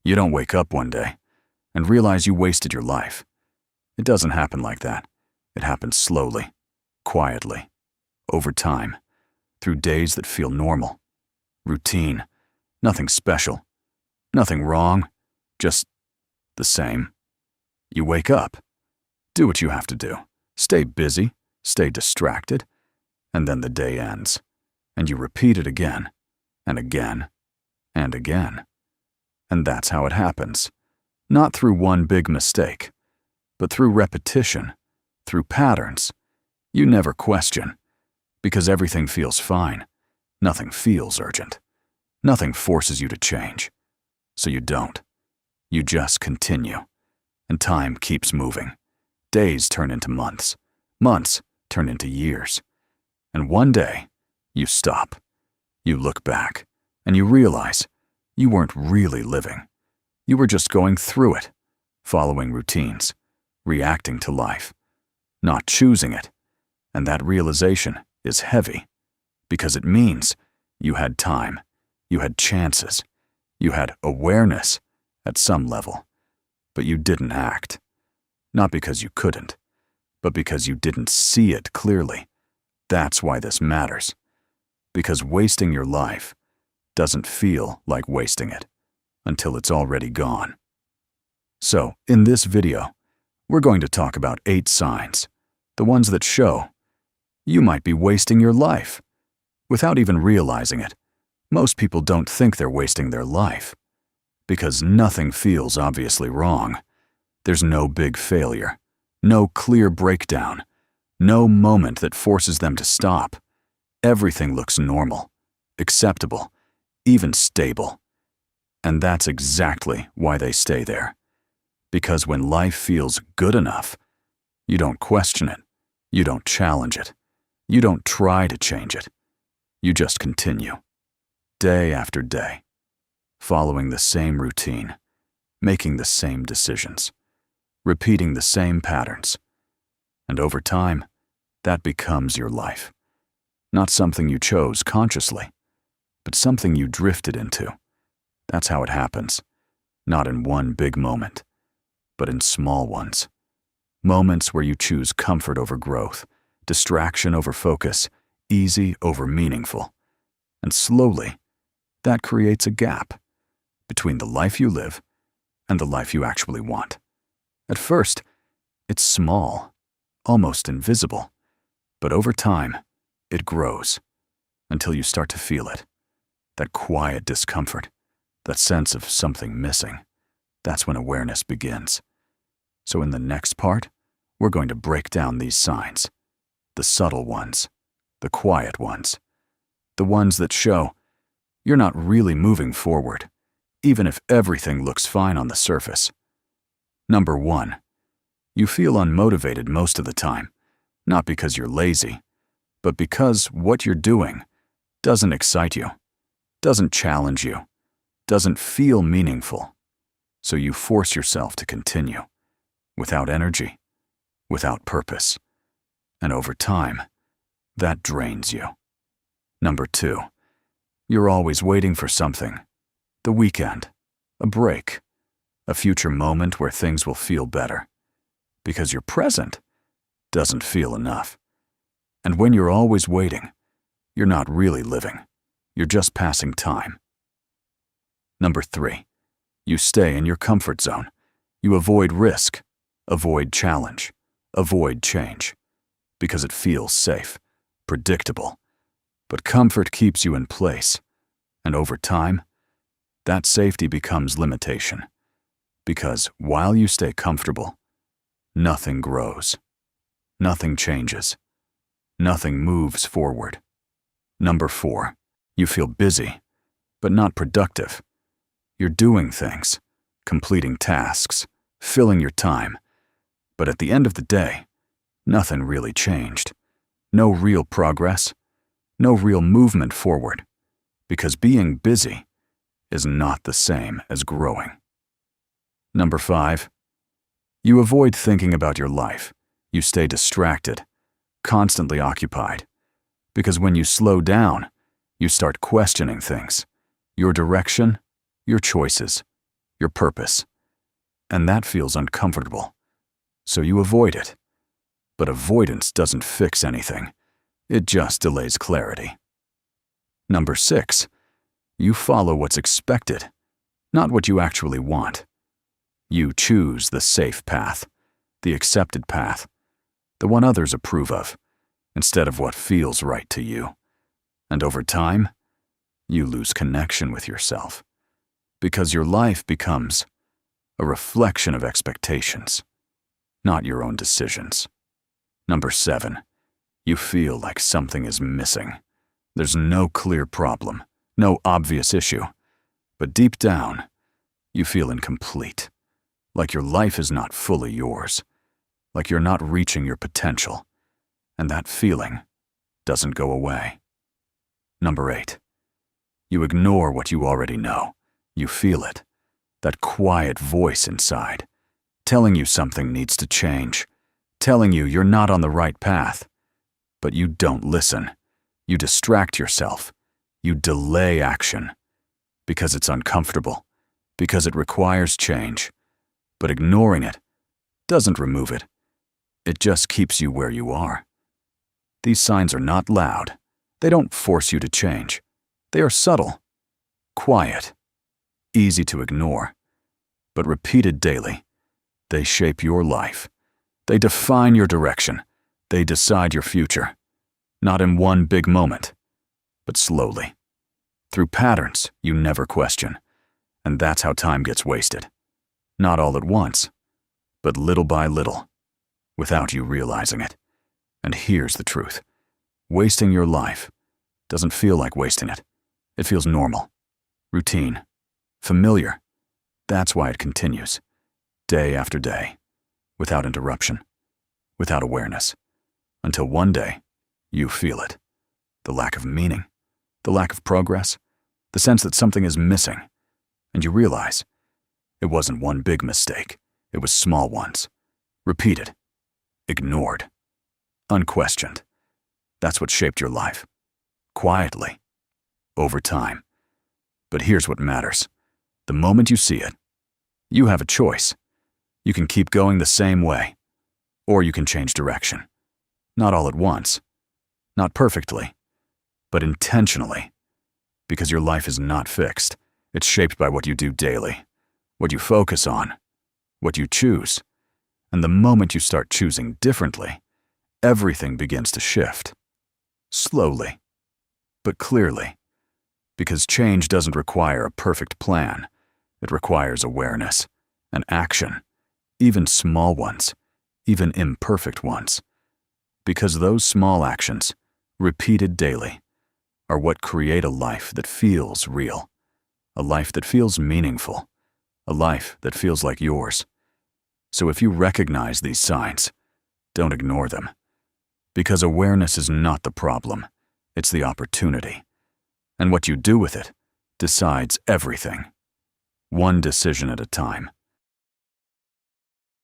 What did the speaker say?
You don't wake up one day and realize you wasted your life. It doesn't happen like that. It happens slowly, quietly, over time, through days that feel normal, routine, nothing special, nothing wrong, just the same. You wake up, do what you have to do, stay busy, stay distracted, and then the day ends, and you repeat it again, and again, and again. And that's how it happens. Not through one big mistake, but through repetition, through patterns. You never question, because everything feels fine. Nothing feels urgent. Nothing forces you to change. So you don't. You just continue. And time keeps moving. Days turn into months. Months turn into years. And one day, you stop. You look back, and you realize you weren't really living. You were just going through it, following routines, reacting to life, not choosing it. And that realization is heavy, because it means you had time, you had chances, you had awareness at some level, but you didn't act. Not because you couldn't, but because you didn't see it clearly. That's why this matters. Because wasting your life doesn't feel like wasting it until it's already gone. So, in this video, we're going to talk about 8 signs, the ones that show you might be wasting your life without even realizing it. Most people don't think they're wasting their life because nothing feels obviously wrong. There's no big failure, no clear breakdown, no moment that forces them to stop. Everything looks normal, acceptable, even stable. And that's exactly why they stay there. Because when life feels good enough, you don't question it, you don't challenge it, you don't try to change it. You just continue, day after day, following the same routine, making the same decisions, repeating the same patterns. And over time, that becomes your life. Not something you chose consciously, but something you drifted into. That's how it happens, not in one big moment, but in small ones. Moments where you choose comfort over growth, distraction over focus, easy over meaningful. And slowly, that creates a gap between the life you live and the life you actually want. At first, it's small, almost invisible, but over time, it grows until you start to feel it. That quiet discomfort, that sense of something missing. That's when awareness begins. So in the next part, we're going to break down these signs. The subtle ones, the quiet ones, the ones that show you're not really moving forward, even if everything looks fine on the surface. Number 1, you feel unmotivated most of the time, not because you're lazy, but because what you're doing doesn't excite you, doesn't challenge you, doesn't feel meaningful. So you force yourself to continue, without energy, without purpose. And over time, that drains you. Number 2, you're always waiting for something. The weekend, a break, a future moment where things will feel better. Because your present doesn't feel enough. And when you're always waiting, you're not really living. You're just passing time. Number 3, you stay in your comfort zone. You avoid risk, avoid challenge, avoid change. Because it feels safe, predictable. But comfort keeps you in place. And over time, that safety becomes limitation. Because while you stay comfortable, nothing grows. Nothing changes. Nothing moves forward. Number 4, you feel busy, but not productive. You're doing things, completing tasks, filling your time. But at the end of the day, nothing really changed. No real progress, no real movement forward. Because being busy is not the same as growing. Number 5, you avoid thinking about your life. You stay distracted, constantly occupied. Because when you slow down, you start questioning things. Your direction, your choices, your purpose. And that feels uncomfortable. So you avoid it. But avoidance doesn't fix anything. It just delays clarity. Number 6, you follow what's expected, not what you actually want. You choose the safe path, the accepted path, the one others approve of, instead of what feels right to you. And over time, you lose connection with yourself, because your life becomes a reflection of expectations, not your own decisions. Number 7, you feel like something is missing. There's no clear problem, no obvious issue, but deep down, you feel incomplete, like your life is not fully yours, like you're not reaching your potential, and that feeling doesn't go away. Number 8, you ignore what you already know. You feel it, that quiet voice inside, telling you something needs to change, telling you you're not on the right path. But you don't listen. You distract yourself. You delay action because it's uncomfortable, because it requires change. But ignoring it doesn't remove it. It just keeps you where you are. These signs are not loud. They don't force you to change. They are subtle, quiet, easy to ignore, but repeated daily. They shape your life. They define your direction. They decide your future. Not in one big moment, but slowly, through patterns you never question. And that's how time gets wasted. Not all at once, but little by little, without you realizing it. And here's the truth. Wasting your life doesn't feel like wasting it. It feels normal, routine, familiar. That's why it continues, day after day, without interruption, without awareness, until one day you feel it. The lack of meaning, the lack of progress, the sense that something is missing, and you realize it wasn't one big mistake. It was small ones, repeated, ignored, unquestioned. That's what shaped your life, quietly, over time. But here's what matters. The moment you see it, you have a choice. You can keep going the same way, or you can change direction. Not all at once, not perfectly, but intentionally, because your life is not fixed. It's shaped by what you do daily, what you focus on, what you choose. And the moment you start choosing differently, everything begins to shift. Slowly, but clearly. Because change doesn't require a perfect plan. It requires awareness and action, even small ones, even imperfect ones. Because those small actions, repeated daily, are what create a life that feels real, a life that feels meaningful, a life that feels like yours. So if you recognize these signs, don't ignore them. Because awareness is not the problem, it's the opportunity. And what you do with it decides everything. One decision at a time.